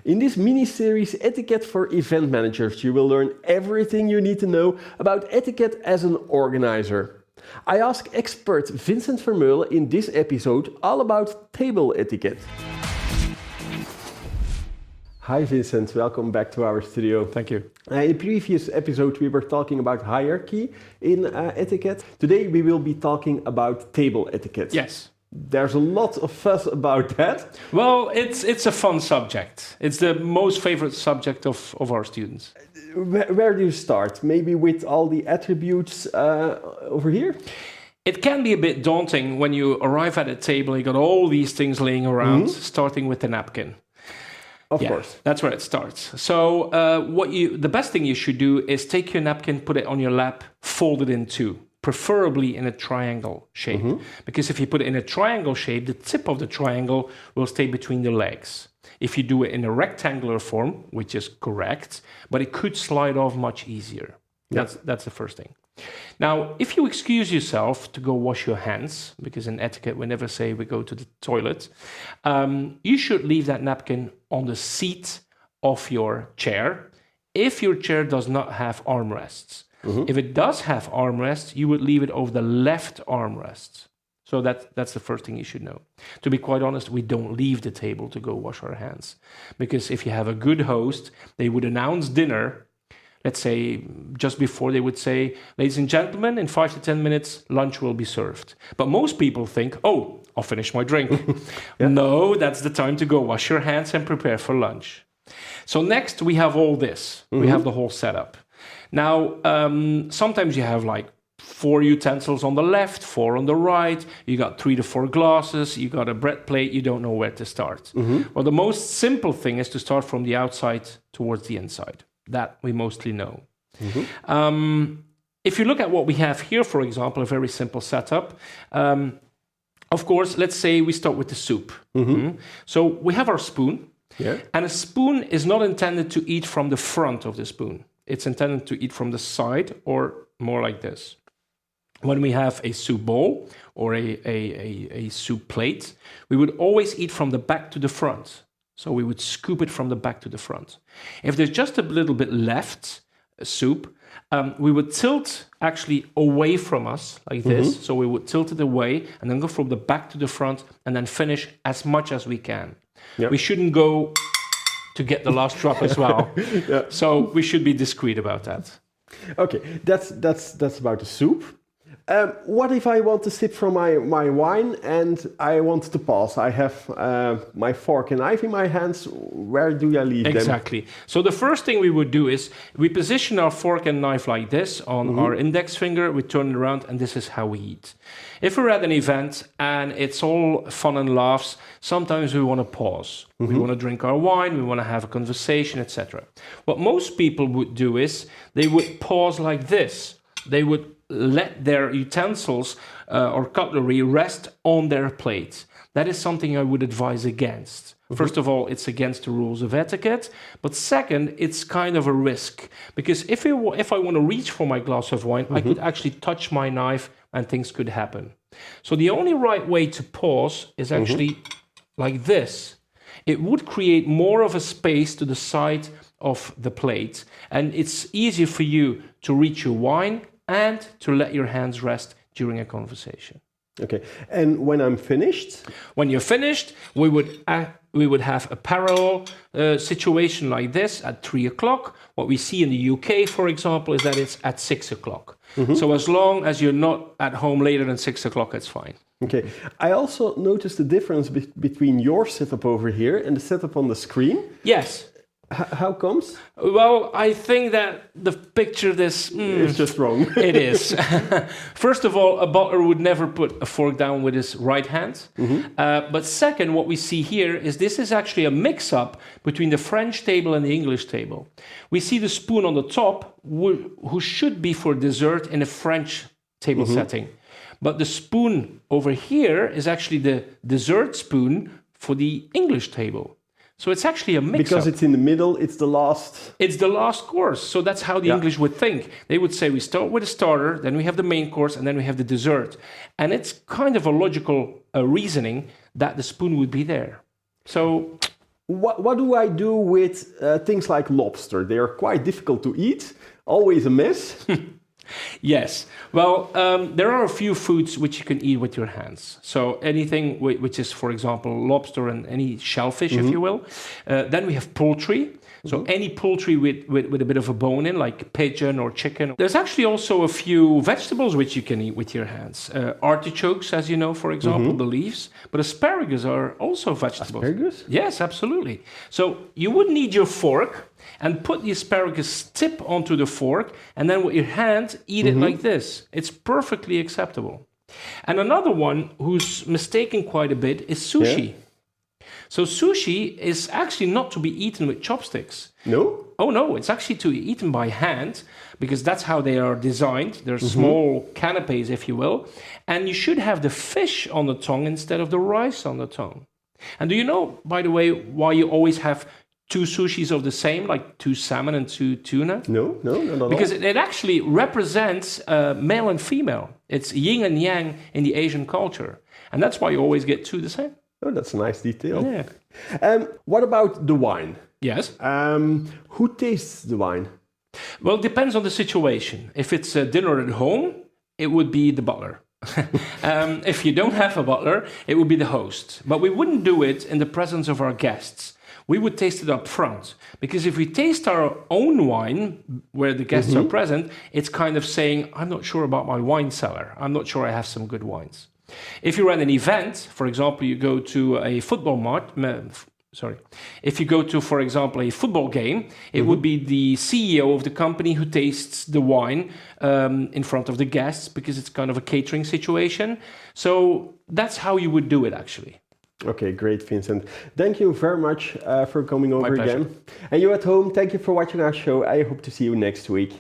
In this mini-series Etiquette for Event Managers, you will learn everything you need to know about etiquette as an organizer. I ask expert Vincent Vermeulen in this episode all about table etiquette. Hi Vincent, welcome back to our studio. Thank you. In the previous episode we were talking about hierarchy in etiquette. Today we will be talking about table etiquette. Yes. There's a lot of fuss about that. Well, it's a fun subject. It's the most favorite subject of our students. Where do you start? Maybe with all the attributes over here? It can be a bit daunting when you arrive at a table, you got all these things laying around, starting with the napkin. Of course. That's where it starts. So the best thing you should do is take your napkin, put it on your lap, fold it in two, preferably in a triangle shape. Because if you put it in a triangle shape, the tip of the triangle will stay between the legs. If you do it in a rectangular form, which is correct, but it could slide off much easier. That's the first thing. Now, if you excuse yourself to go wash your hands, because in etiquette we never say we go to the toilet, you should leave that napkin on the seat of your chair if your chair does not have armrests. If it does have armrests, you would leave it over the left armrest. So that's the first thing you should know. To be quite honest, we don't leave the table to go wash our hands. Because if you have a good host, they would announce dinner. Let's say just before they would say, ladies and gentlemen, in 5 to 10 minutes, lunch will be served. But most people think, oh, I'll finish my drink. No, that's the time to go wash your hands and prepare for lunch. So next we have all this. We have the whole setup. Now, sometimes you have like 4 utensils on the left, 4 on the right. You got 3 to 4 glasses. You got a bread plate. You don't know where to start. Well, the most simple thing is to start from the outside towards the inside. That we mostly know. If you look at what we have here, for example, a very simple setup. Of course, let's say we start with the soup. So we have our spoon. And a spoon is not intended to eat from the front of the spoon. It's intended to eat from the side or more like this. When we have a soup bowl or a soup plate, we would always eat from the back to the front. So we would scoop it from the back to the front. If there's just a little bit left, soup, we would tilt actually away from us like this. So we would tilt it away and then go from the back to the front and then finish as much as we can. We shouldn't go to get the last drop as well. So we should be discreet about that. Okay, that's about the soup. What if I want to sip from my wine and I want to pause? I have my fork and knife in my hands. Where do I leave them? Exactly. So the first thing we would do is we position our fork and knife like this on our index finger. We turn it around and this is how we eat. If we're at an event and it's all fun and laughs, sometimes we want to pause. We want to drink our wine, we want to have a conversation, etc. What most people would do is they would pause like this. They would let their utensils or cutlery rest on their plate. That is something I would advise against. First of all, it's against the rules of etiquette. But second, it's kind of a risk. Because if I want to reach for my glass of wine, I could actually touch my knife and things could happen. So the only right way to pause is actually like this. It would create more of a space to the side of the plate. And it's easier for you to reach your wine and to let your hands rest during a conversation. Okay, and when I'm finished? When you're finished, we would have a parallel situation like this at 3 o'clock. What we see in the UK, for example, is that it's at 6 o'clock. So as long as you're not at home later than 6 o'clock, it's fine. Okay, I also noticed the difference between your setup over here and the setup on the screen. Yes. How comes? Well, I think that the picture it's just wrong. It is. First of all, a butler would never put a fork down with his right hand. But second, what we see here is this is actually a mix-up between the French table and the English table. We see the spoon on the top, who should be for dessert in a French table setting. But the spoon over here is actually the dessert spoon for the English table. So it's actually a mix-up. Because it's in the middle, it's the last... It's the last course. So that's how the English would think. They would say we start with a starter, then we have the main course, and then we have the dessert. And it's kind of a logical reasoning that the spoon would be there. So What do I do with things like lobster? They are quite difficult to eat, always a mess. Yes. Well, there are a few foods which you can eat with your hands. So anything which is, for example, lobster and any shellfish, if you will. Then we have poultry. So any poultry with a bit of a bone in, like pigeon or chicken. There's actually also a few vegetables which you can eat with your hands. Artichokes, as you know, for example, the leaves. But asparagus are also vegetables. Asparagus? Yes, absolutely. So you would need your fork and put the asparagus tip onto the fork, and then with your hand, eat it like this. It's perfectly acceptable. And another one who's mistaken quite a bit is sushi. Yeah. So sushi is actually not to be eaten with chopsticks. No? Oh no, it's actually to be eaten by hand, because that's how they are designed. They're small canapes, if you will. And you should have the fish on the tongue instead of the rice on the tongue. And do you know, by the way, why you always have two sushis of the same, like two salmon and two tuna? No, not at all. Because it actually represents male and female. It's yin and yang in the Asian culture. And that's why you always get two the same. Oh, that's a nice detail. Yeah. What about the wine? Yes. Who tastes the wine? Well, it depends on the situation. If it's a dinner at home, it would be the butler. If you don't have a butler, it would be the host. But we wouldn't do it in the presence of our guests. We would taste it up front. Because if we taste our own wine where the guests are present, it's kind of saying, I'm not sure about my wine cellar. I'm not sure I have some good wines. If you run an event, for example, you go to a football if you go to, for example, a football game, it would be the CEO of the company who tastes the wine in front of the guests, because it's kind of a catering situation. So that's how you would do it, actually. Okay, great, Vincent. Thank you very much for coming over My pleasure. again. And you at home, thank you for watching our show. I hope to see you next week.